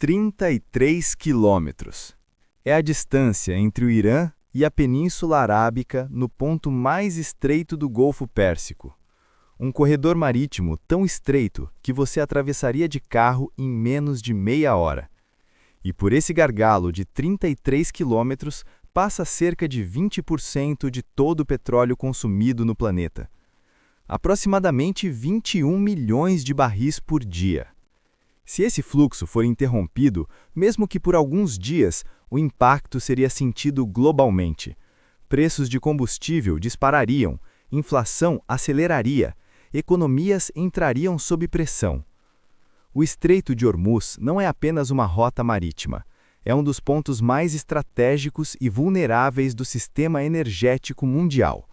33 quilômetros. É a distância entre o Irã e a Península Arábica no ponto mais estreito do Golfo Pérsico. Um corredor marítimo tão estreito que você atravessaria de carro em menos de meia hora. E por esse gargalo de 33 quilômetros passa cerca de 20% de todo o petróleo consumido no planeta. Aproximadamente 21 milhões de barris por dia. Se esse fluxo for interrompido, mesmo que por alguns dias, o impacto seria sentido globalmente. Preços de combustível disparariam, inflação aceleraria, economias entrariam sob pressão. O Estreito de Hormuz não é apenas uma rota marítima. É um dos pontos mais estratégicos e vulneráveis do sistema energético mundial.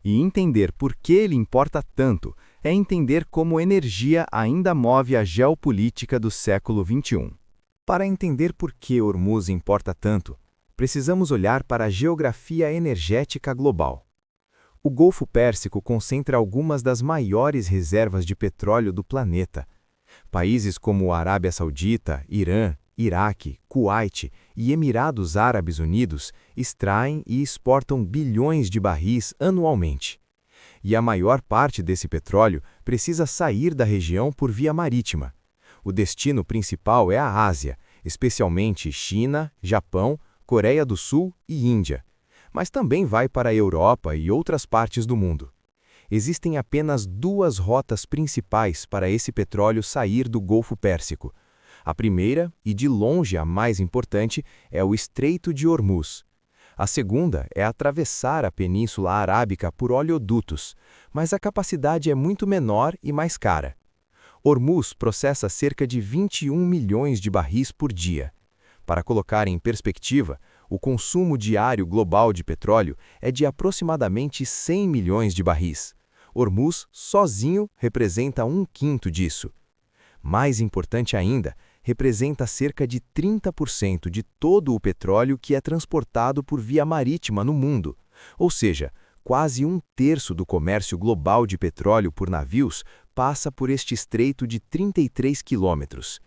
E entender por que ele importa tanto é entender como energia ainda move a geopolítica do século XXI. Para entender por que Hormuz importa tanto, precisamos olhar para a geografia energética global. O Golfo Pérsico concentra algumas das maiores reservas de petróleo do planeta. Países como a Arábia Saudita, Irã, Iraque, Kuwait e Emirados Árabes Unidos extraem e exportam bilhões de barris anualmente. E a maior parte desse petróleo precisa sair da região por via marítima. O destino principal é a Ásia, especialmente China, Japão, Coreia do Sul e Índia. Mas também vai para a Europa e outras partes do mundo. Existem apenas duas rotas principais para esse petróleo sair do Golfo Pérsico. A primeira, e de longe a mais importante, é o Estreito de Hormuz. A segunda é atravessar a Península Arábica por oleodutos, mas a capacidade é muito menor e mais cara. Hormuz processa cerca de 21 milhões de barris por dia. Para colocar em perspectiva, o consumo diário global de petróleo é de aproximadamente 100 milhões de barris. Hormuz, sozinho, representa 1/5 disso. Mais importante ainda, representa cerca de 30% de todo o petróleo que é transportado por via marítima no mundo, ou seja, quase 1/3 do comércio global de petróleo por navios passa por este estreito de 33 quilômetros.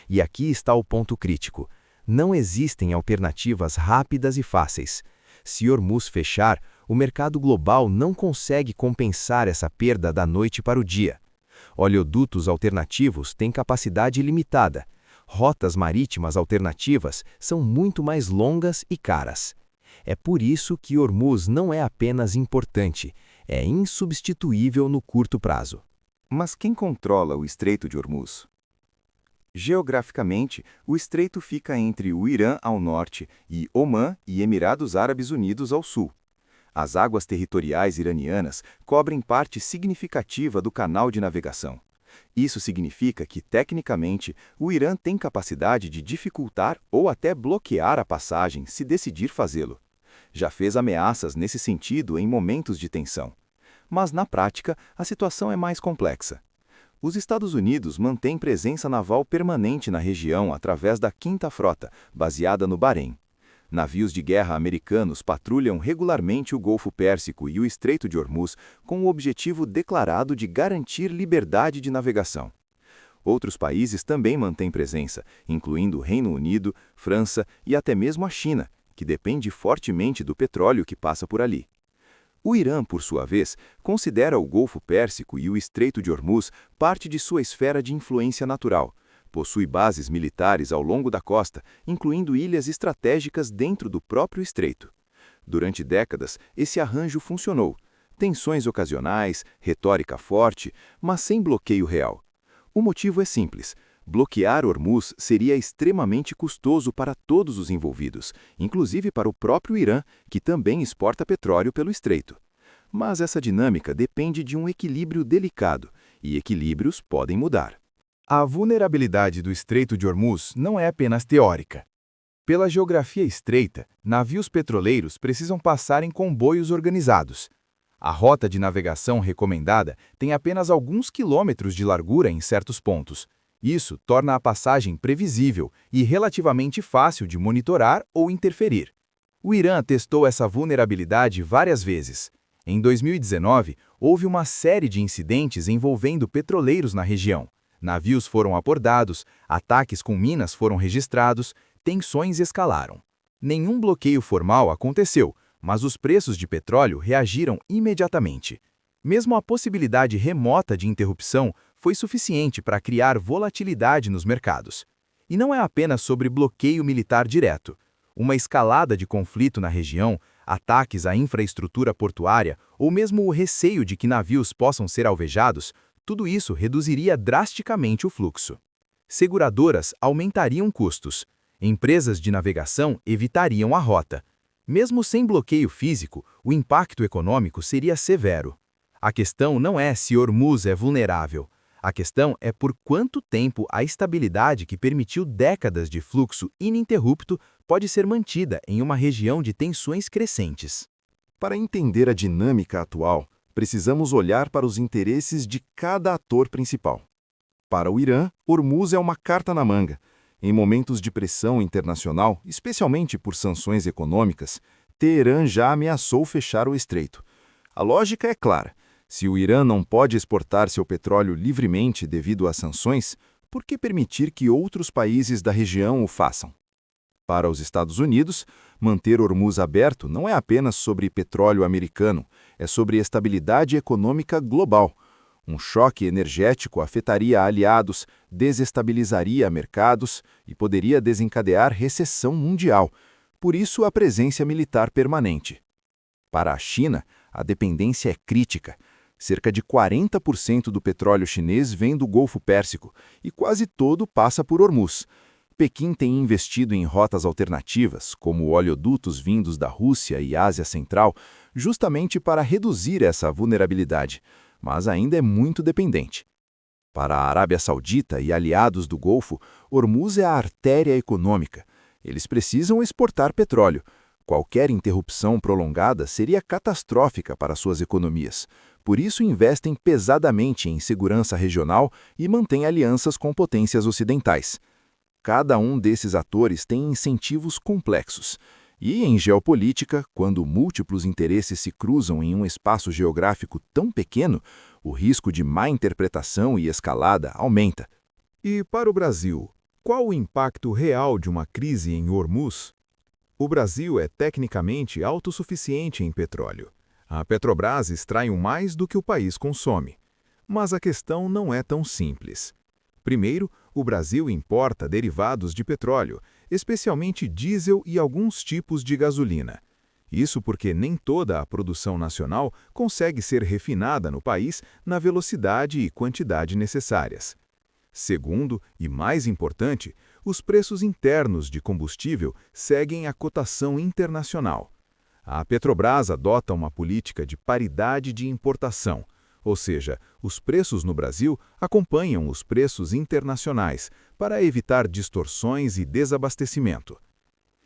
E aqui está o ponto crítico. Não existem alternativas rápidas e fáceis. Se Hormuz fechar, o mercado global não consegue compensar essa perda da noite para o dia. Oleodutos alternativos têm capacidade limitada. Rotas marítimas alternativas são muito mais longas e caras. É por isso que Hormuz não é apenas importante, é insubstituível no curto prazo. Mas quem controla o Estreito de Hormuz? Geograficamente, o estreito fica entre o Irã ao norte e Omã e Emirados Árabes Unidos ao sul. As águas territoriais iranianas cobrem parte significativa do canal de navegação. Isso significa que, tecnicamente, o Irã tem capacidade de dificultar ou até bloquear a passagem se decidir fazê-lo. Já fez ameaças nesse sentido em momentos de tensão. Mas, na prática, a situação é mais complexa. Os Estados Unidos mantêm presença naval permanente na região através da Quinta Frota, baseada no Bahrein. Navios de guerra americanos patrulham regularmente o Golfo Pérsico e o Estreito de Hormuz com o objetivo declarado de garantir liberdade de navegação. Outros países também mantêm presença, incluindo o Reino Unido, França e até mesmo a China, que depende fortemente do petróleo que passa por ali. O Irã, por sua vez, considera o Golfo Pérsico e o Estreito de Hormuz parte de sua esfera de influência natural. Possui bases militares ao longo da costa, incluindo ilhas estratégicas dentro do próprio estreito. Durante décadas, esse arranjo funcionou. Tensões ocasionais, retórica forte, mas sem bloqueio real. O motivo é simples. Bloquear Hormuz seria extremamente custoso para todos os envolvidos, inclusive para o próprio Irã, que também exporta petróleo pelo estreito. Mas essa dinâmica depende de um equilíbrio delicado, e equilíbrios podem mudar. A vulnerabilidade do Estreito de Hormuz não é apenas teórica. Pela geografia estreita, navios petroleiros precisam passar em comboios organizados. A rota de navegação recomendada tem apenas alguns quilômetros de largura em certos pontos. Isso torna a passagem previsível e relativamente fácil de monitorar ou interferir. O Irã testou essa vulnerabilidade várias vezes. Em 2019, houve uma série de incidentes envolvendo petroleiros na região. Navios foram abordados, ataques com minas foram registrados, tensões escalaram. Nenhum bloqueio formal aconteceu, mas os preços de petróleo reagiram imediatamente. Mesmo a possibilidade remota de interrupção foi suficiente para criar volatilidade nos mercados. E não é apenas sobre bloqueio militar direto. Uma escalada de conflito na região, ataques à infraestrutura portuária ou mesmo o receio de que navios possam ser alvejados, tudo isso reduziria drasticamente o fluxo. Seguradoras aumentariam custos. Empresas de navegação evitariam a rota. Mesmo sem bloqueio físico, o impacto econômico seria severo. A questão não é se Hormuz é vulnerável. A questão é por quanto tempo a estabilidade que permitiu décadas de fluxo ininterrupto pode ser mantida em uma região de tensões crescentes. Para entender a dinâmica atual, precisamos olhar para os interesses de cada ator principal. Para o Irã, Hormuz é uma carta na manga. Em momentos de pressão internacional, especialmente por sanções econômicas, Teherã já ameaçou fechar o estreito. A lógica é clara. Se o Irã não pode exportar seu petróleo livremente devido às sanções, por que permitir que outros países da região o façam? Para os Estados Unidos, manter Hormuz aberto não é apenas sobre petróleo americano, é sobre estabilidade econômica global. Um choque energético afetaria aliados, desestabilizaria mercados e poderia desencadear recessão mundial. Por isso, a presença militar permanente. Para a China, a dependência é crítica. Cerca de 40% do petróleo chinês vem do Golfo Pérsico e quase todo passa por Hormuz. Pequim tem investido em rotas alternativas, como oleodutos vindos da Rússia e Ásia Central, justamente para reduzir essa vulnerabilidade, mas ainda é muito dependente. Para a Arábia Saudita e aliados do Golfo, Hormuz é a artéria econômica. Eles precisam exportar petróleo. Qualquer interrupção prolongada seria catastrófica para suas economias. Por isso, investem pesadamente em segurança regional e mantêm alianças com potências ocidentais. Cada um desses atores tem incentivos complexos. E, em geopolítica, quando múltiplos interesses se cruzam em um espaço geográfico tão pequeno, o risco de má interpretação e escalada aumenta. E para o Brasil, qual o impacto real de uma crise em Hormuz? O Brasil é tecnicamente autossuficiente em petróleo. A Petrobras extrai mais do que o país consome. Mas a questão não é tão simples. Primeiro, o Brasil importa derivados de petróleo, especialmente diesel e alguns tipos de gasolina. Isso porque nem toda a produção nacional consegue ser refinada no país na velocidade e quantidade necessárias. Segundo, e mais importante, os preços internos de combustível seguem a cotação internacional. A Petrobras adota uma política de paridade de importação, ou seja, os preços no Brasil acompanham os preços internacionais para evitar distorções e desabastecimento.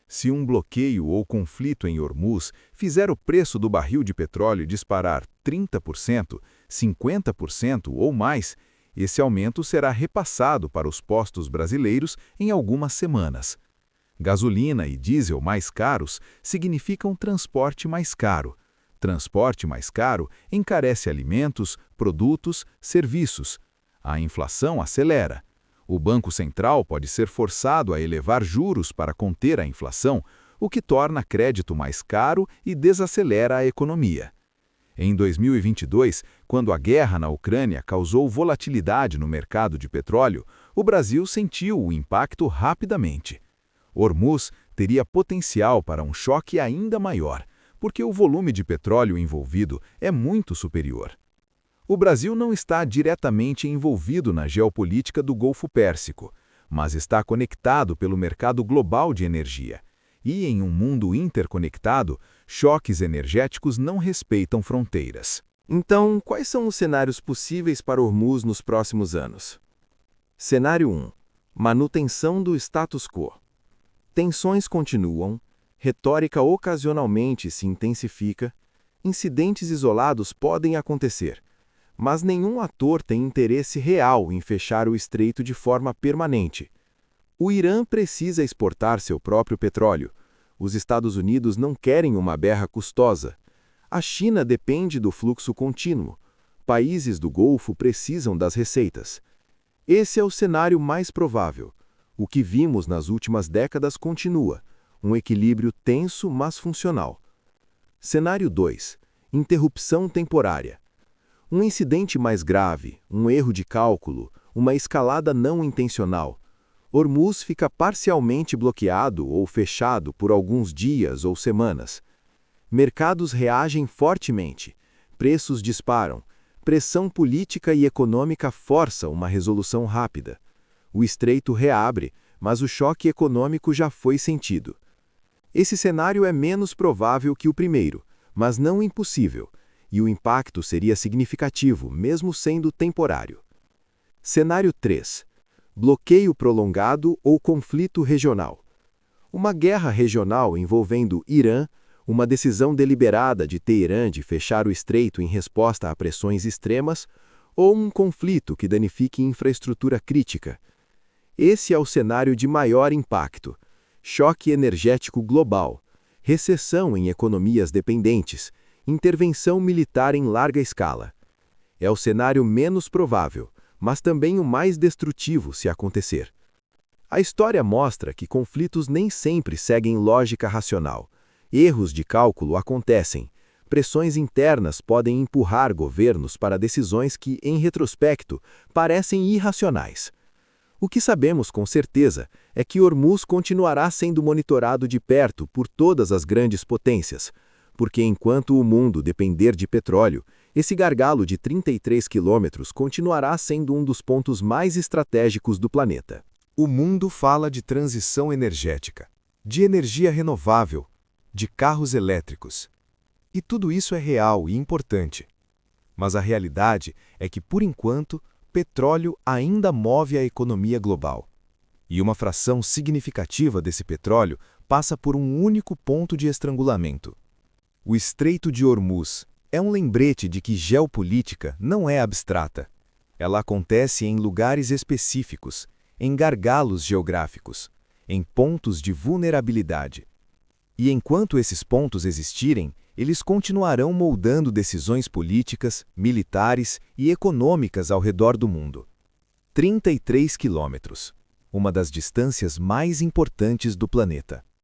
Se um bloqueio ou conflito em Hormuz fizer o preço do barril de petróleo disparar 30%, 50% ou mais, esse aumento será repassado para os postos brasileiros em algumas semanas. Gasolina e diesel mais caros significam transporte mais caro. Transporte mais caro encarece alimentos, produtos, serviços. A inflação acelera. O Banco Central pode ser forçado a elevar juros para conter a inflação, o que torna crédito mais caro e desacelera a economia. Em 2022, quando a guerra na Ucrânia causou volatilidade no mercado de petróleo, o Brasil sentiu o impacto rapidamente. Hormuz teria potencial para um choque ainda maior, porque o volume de petróleo envolvido é muito superior. O Brasil não está diretamente envolvido na geopolítica do Golfo Pérsico, mas está conectado pelo mercado global de energia. E em um mundo interconectado, choques energéticos não respeitam fronteiras. Então, quais são os cenários possíveis para Hormuz nos próximos anos? Cenário 1. Manutenção do status quo. Tensões continuam, retórica ocasionalmente se intensifica, incidentes isolados podem acontecer, mas nenhum ator tem interesse real em fechar o estreito de forma permanente. O Irã precisa exportar seu próprio petróleo. Os Estados Unidos não querem uma guerra custosa. A China depende do fluxo contínuo. Países do Golfo precisam das receitas. Esse é o cenário mais provável. O que vimos nas últimas décadas continua, um equilíbrio tenso, mas funcional. Cenário 2. Interrupção temporária. Um incidente mais grave, um erro de cálculo, uma escalada não intencional. Hormuz fica parcialmente bloqueado ou fechado por alguns dias ou semanas. Mercados reagem fortemente, preços disparam, pressão política e econômica força uma resolução rápida. O estreito reabre, mas o choque econômico já foi sentido. Esse cenário é menos provável que o primeiro, mas não impossível, e o impacto seria significativo, mesmo sendo temporário. Cenário 3. Bloqueio prolongado ou conflito regional. Uma guerra regional envolvendo Irã, uma decisão deliberada de Teherã de fechar o estreito em resposta a pressões extremas, ou um conflito que danifique infraestrutura crítica. Esse é o cenário de maior impacto. Choque energético global, recessão em economias dependentes, intervenção militar em larga escala. É o cenário menos provável, mas também o mais destrutivo se acontecer. A história mostra que conflitos nem sempre seguem lógica racional. Erros de cálculo acontecem. Pressões internas podem empurrar governos para decisões que, em retrospecto, parecem irracionais. O que sabemos com certeza é que Hormuz continuará sendo monitorado de perto por todas as grandes potências, porque enquanto o mundo depender de petróleo, esse gargalo de 33 quilômetros continuará sendo um dos pontos mais estratégicos do planeta. O mundo fala de transição energética, de energia renovável, de carros elétricos. E tudo isso é real e importante. Mas a realidade é que, por enquanto, petróleo ainda move a economia global. E uma fração significativa desse petróleo passa por um único ponto de estrangulamento. O Estreito de Hormuz é um lembrete de que geopolítica não é abstrata. Ela acontece em lugares específicos, em gargalos geográficos, em pontos de vulnerabilidade. E enquanto esses pontos existirem, eles continuarão moldando decisões políticas, militares e econômicas ao redor do mundo. 33 quilômetros, uma das distâncias mais importantes do planeta.